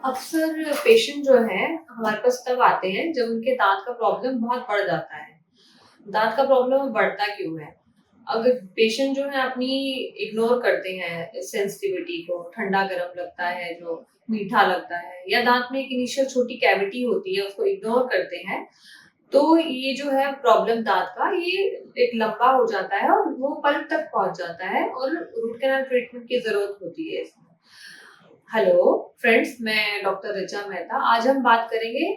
अक्सर पेशेंट जो हैं हमारे पास तब आते हैं जब उनके दांत का प्रॉब्लम बहुत बढ़ जाता है। दांत का प्रॉब्लम बढ़ता क्यों है? अगर पेशेंट जो है अपनी इग्नोर करते हैं सेंसिटिविटी को, ठंडा गरम लगता है, जो मीठा लगता है, या दांत में एक इनिशियल छोटी कैविटी होती है उसको इग्नोर करते हैं, तो ये जो है प्रॉब्लम दांत का ये एक लंबा हो जाता है और वो पल्प तक पहुंच जाता है और रूट कैनाल ट्रीटमेंट की जरूरत होती है इसमें। हेलो फ्रेंड्स, मैं डॉक्टर ऋचा मेहता। आज हम बात करेंगे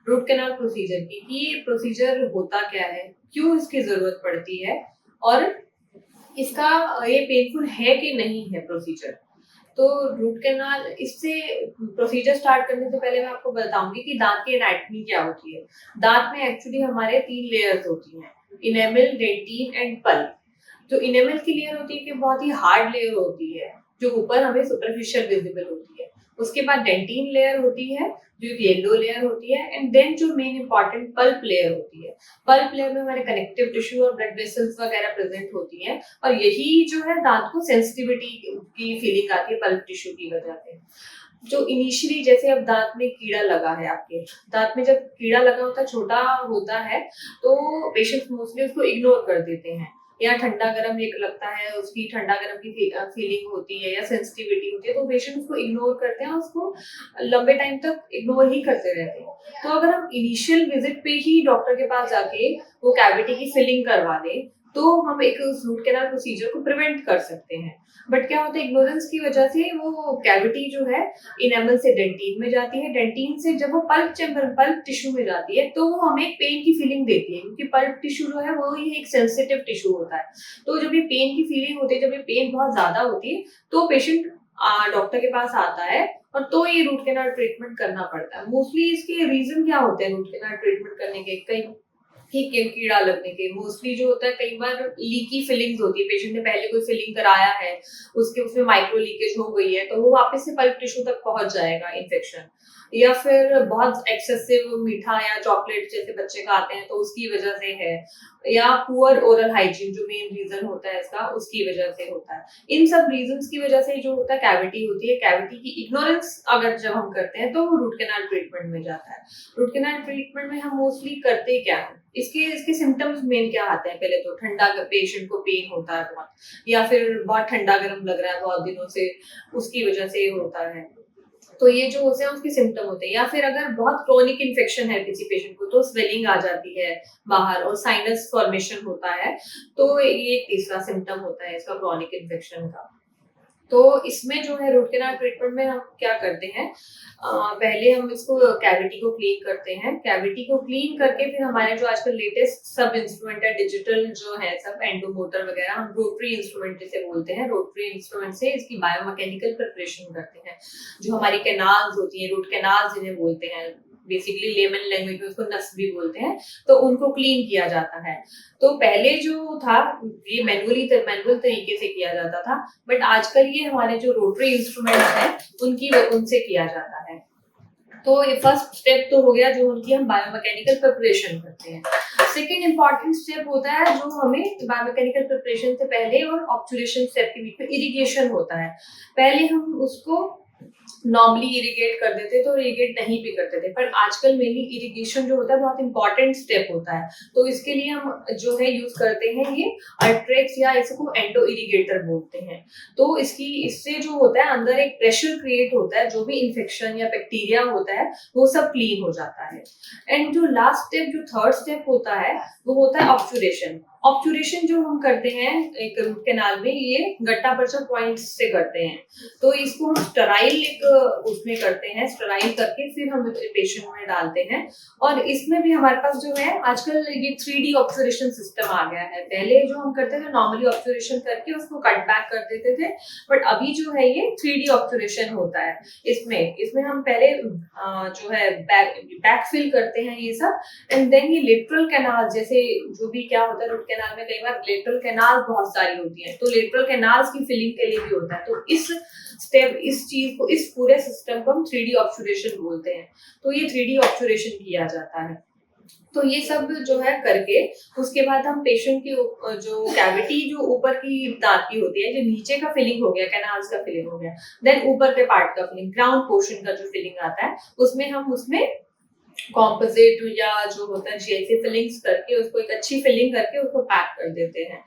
रूट कैनाल प्रोसीजर की कि ये प्रोसीजर होता क्या है, क्यों इसकी जरूरत पड़ती है और इसका ये पेनफुल है कि नहीं है प्रोसीजर। तो रूट कैनाल, इससे प्रोसीजर स्टार्ट करने से पहले मैं आपको बताऊंगी कि दांत की एनाटॉमी क्या होती है। दांत में एक्चुअली हमारे 3 लेयर्स होती हैं, इनेमल, डेंटिन एंड पल्प। जो इनेमल की लेयर होती है कि बहुत ही हार्ड लेयर होती है, जो ऊपर हमें सुपरफिशियल विजिबल होती है। उसके बाद डेंटिन लेयर होती है जो येलो लेयर होती है, एंड देन जो मेन इंपॉर्टेंट पल्प लेयर होती है। पल्प लेयर में हमारे कनेक्टिव टिश्यू और ब्लड वेसल्स वगैरह प्रेजेंट होती हैं, और यही जो है दांत को सेंसिटिविटी की फीलिंग आती है पल्प टिश्यू की वजह से। जो इनिशियली, जैसे अब दांत में कीड़ा लगा है, आपके दांत में जब कीड़ा लगा होता है, छोटा होता है, तो पेशेंट मोस्टली उसको इग्नोर कर देते हैं, या ठंडा गरम एक लगता है, उसकी ठंडा गरम की फीलिंग होती है या सेंसिटिविटी होती है, तो पेशेंट उसको इग्नोर करते हैं, उसको लंबे टाइम तक इग्नोर ही करते रहते हैं। तो अगर हम इनिशियल विजिट पे ही डॉक्टर के पास जाके वो कैविटी की फिलिंग करवा दें, तो हम एक उस रूट कैनाल प्रोसीजर को प्रिवेंट कर सकते हैं। बट क्या होता है, इग्नोरेंस की वजह से वो कैविटी जो है इनेमल से डेंटिन में जाती है, डेंटिन से जब वो पल्प चैम्बर, पल्प टिश्यू में जाती है, तो वो हमें पेन की फीलिंग देती है, क्योंकि पल्प टिश्यू जो है वो ही एक सेंसिटिव टिश्यू होता है। तो जब ये पेन की फीलिंग होती है, जब ये पेन बहुत ज्यादा होती है, तो पेशेंट डॉक्टर के पास आता है, और तो ये रूट कैनाल ट्रीटमेंट करना पड़ता है। मोस्टली इसके रीजन क्या होते हैं रूट कैनाल ट्रीटमेंट करने के? कई ठीक है, कीड़ा लगने के मोस्टली जो होता है, कई बार लीकी फिलिंग्स होती है, पेशेंट ने पहले कोई फिलिंग कराया है, उसके उसमें माइक्रो लीकेज हो गई है, तो वो वापस से पल्प टिश्यू तक पहुंच जाएगा इन्फेक्शन। या फिर बहुत एक्सेसिव मीठा या चॉकलेट जैसे बच्चे खाते हैं, तो उसकी वजह से है। या पुअर ओरल हाइजीन जो मेन रीजन होता है इसका, उसकी वजह से होता है। इन सब रीजंस की वजह से जो होता है कैविटी होती है, कैविटी की इग्नोरेंस अगर जब हम करते हैं, तो वो रूट कैनाल ट्रीटमेंट में जाता है। रूट कैनाल ट्रीटमेंट में हम मोस्टली करते क्या है, इसके इसके सिम्टम्स मेन क्या आते हैं? पहले तो ठंडा, पेशेंट को पेन होता है बहुत, या फिर बहुत ठंडा गर्म लग रहा है बहुत दिनों से, उसकी वजह से होता है। तो ये जो होते हैं उसके सिम्टम होते हैं। या फिर अगर बहुत क्रोनिक इन्फेक्शन है किसी पेशेंट को, तो स्वेलिंग आ जाती है बाहर और साइनस फॉर्मेशन होता है, तो ये एक तीसरा सिम्टम होता है इसका, क्रोनिक इन्फेक्शन का। तो इसमें जो है रूट कैनाल ट्रीटमेंट में हम क्या करते हैं, पहले हम इसको कैविटी को क्लीन करते हैं। कैविटी को क्लीन करके फिर हमारे जो आजकल लेटेस्ट सब इंस्ट्रूमेंट है, डिजिटल जो है सब, एंडोमोटर वगैरह, हम रोटरी इंस्ट्रूमेंट जिसे बोलते हैं, रोटरी इंस्ट्रूमेंट से इसकी बायोमैकेनिकल प्रिपरेशन करते हैं। जो हमारी कैनाल्स होती हैं, रूट कैनाल्स जिन्हें बोलते हैं, बेसिकली लेमन लैंग्वेज में उसको नस भी बोलते हैं, तो उनको क्लीन किया जाता है। तो पहले जो था, ये मैनुअल तरीके से किया जाता था, बट आजकल ये हमारे जो रोटरी इंस्ट्रूमेंट्स हैं उनसे किया जाता है। तो ये फर्स्ट स्टेप तो हो गया, जो उनकी हम बायोमैकेनिकल प्रिपरेशन करते हैं। सेकेंड इंपॉर्टेंट स्टेप होता है जो हमें बायोमैकेनिकल प्रिपरेशन से पहले और ऑब्चुरेशन स्टेप के बीच में इरिगेशन होता है। पहले हम उसको नॉर्मली इरिगेट कर देते थे और इरिगेट नहीं भी करते थे, पर आजकल मेनली इरिगेशन जो होता है बहुत इंपॉर्टेंट स्टेप होता है। तो इसके लिए हम जो है यूज करते हैं ये अल्ट्रेक्स, या इसको एंडो इरिगेटर बोलते हैं। तो इससे जो होता है अंदर एक प्रेशर क्रिएट होता है, जो भी इंफेक्शन या बैक्टीरिया होता है वो सब क्लीन हो जाता है। एंड जो लास्ट स्टेप, जो थर्ड स्टेप होता है, वो होता है ऑब्चुरेशन। ऑब्चुरेशन जो हम करते हैं एक रूट कैनाल में, ये गट्टा पर्चा पॉइंट्स से करते हैं। तो इसको हम स्टराइल एक उसमें करते हैं, स्टराइल करके फिर हम पेशेंट में डालते हैं। और इसमें भी हमारे पास जो है आजकल ये 3D ऑब्जर्वेशन सिस्टम आ गया है। पहले जो हम करते थे नॉर्मली ऑब्जर्वेशन करके उसको कट बैक कर देते थे, बट अभी जो है ये 3D ऑब्जर्वेशन होता है। इसमें हम पहले जो है बैक फिल करते हैं ये सब, एंड देन ये लेटरल कैनाल, जैसे जो भी क्या होता है रूट कैनाल में, कई बार लेटरल कैनाल बहुत सारी होती है, तो लेटरल कैनाल्स की फिलिंग के लिए भी होता है। तो इस चीज को, इस पूरे सिस्टम को हम 3D ऑब्जर्वेशन बोलते हैं। तो ये 3D ऑब्जर्वेशन किया जाता है। तो ये सब जो है करके उसके बाद हम पेशेंट की जो कैविटी जो ऊपर की दांत की होती है, जो नीचे का फिलिंग हो गया, कैनाल्स का फिलिंग हो गया, देन ऊपर के पार्ट का फिलिंग, ग्राउंड पोर्शन का जो फिलिंग आता है, उसमें हम उसमें कॉम्पोजिट या जो होता है जीएलसी फिलिंग्स करके उसको एक अच्छी फिलिंग करके उसको पैक कर देते हैं।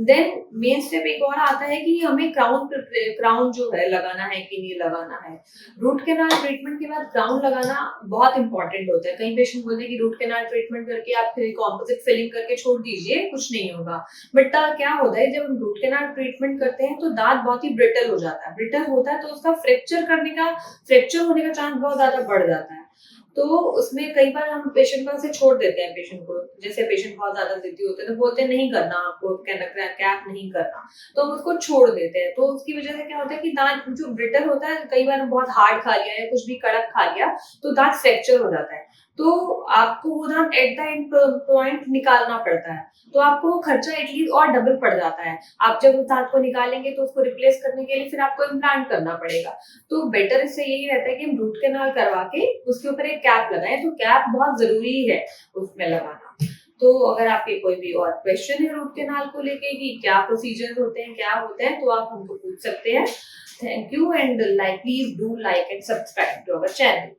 देन मेन स्टेप एक और आता है कि हमें क्राउन जो है लगाना है कि नहीं लगाना है। रूट कैनाल ट्रीटमेंट के बाद क्राउन लगाना बहुत इंपॉर्टेंट होता है। कई पेशेंट बोलते हैं कि रूट कैनाल ट्रीटमेंट करके आप कॉम्पोजिट फिलिंग करके छोड़ दीजिए, कुछ नहीं होगा। बट क्या होता है, जब हम रूट कैनाल ट्रीटमेंट करते हैं तो दांत बहुत ही ब्रिटल हो जाता है। ब्रिटल होता है तो उसका फ्रैक्चर होने का चांस बहुत ज्यादा बढ़ जाता है। तो उसमें कई बार हम पेशेंट को ऐसे छोड़ देते हैं। पेशेंट को, जैसे पेशेंट बहुत ज्यादा जिद्दी होते हैं तो बोलते हैं नहीं करना, आपको कैप नहीं करना, तो हम उसको छोड़ देते हैं। तो उसकी वजह से क्या होता है कि दांत जो ब्रिटल होता है, कई बार बहुत हार्ड खा लिया या कुछ भी कड़क खा लिया तो दांत फ्रैक्चर हो जाता है। तो आपको वो दांत एट द एंड पॉइंट निकालना पड़ता है, तो आपको वो खर्चा एटलीस्ट और डबल पड़ जाता है। आप जब उस दांत को निकालेंगे तो उसको रिप्लेस करने के लिए फिर आपको इम्प्लांट करना पड़ेगा। तो बेटर इससे यही रहता है कि हम रूट कैनाल करवा के उसके ऊपर एक कैप लगाएं। तो कैप बहुत जरूरी है उसमें लगाना। तो अगर आपके कोई भी और क्वेश्चन है रूट कैनाल को लेके कि क्या प्रोसीजर होते हैं, क्या होते हैं, तो आप हमको पूछ सकते हैं। Thank you and please do like and subscribe to our channel.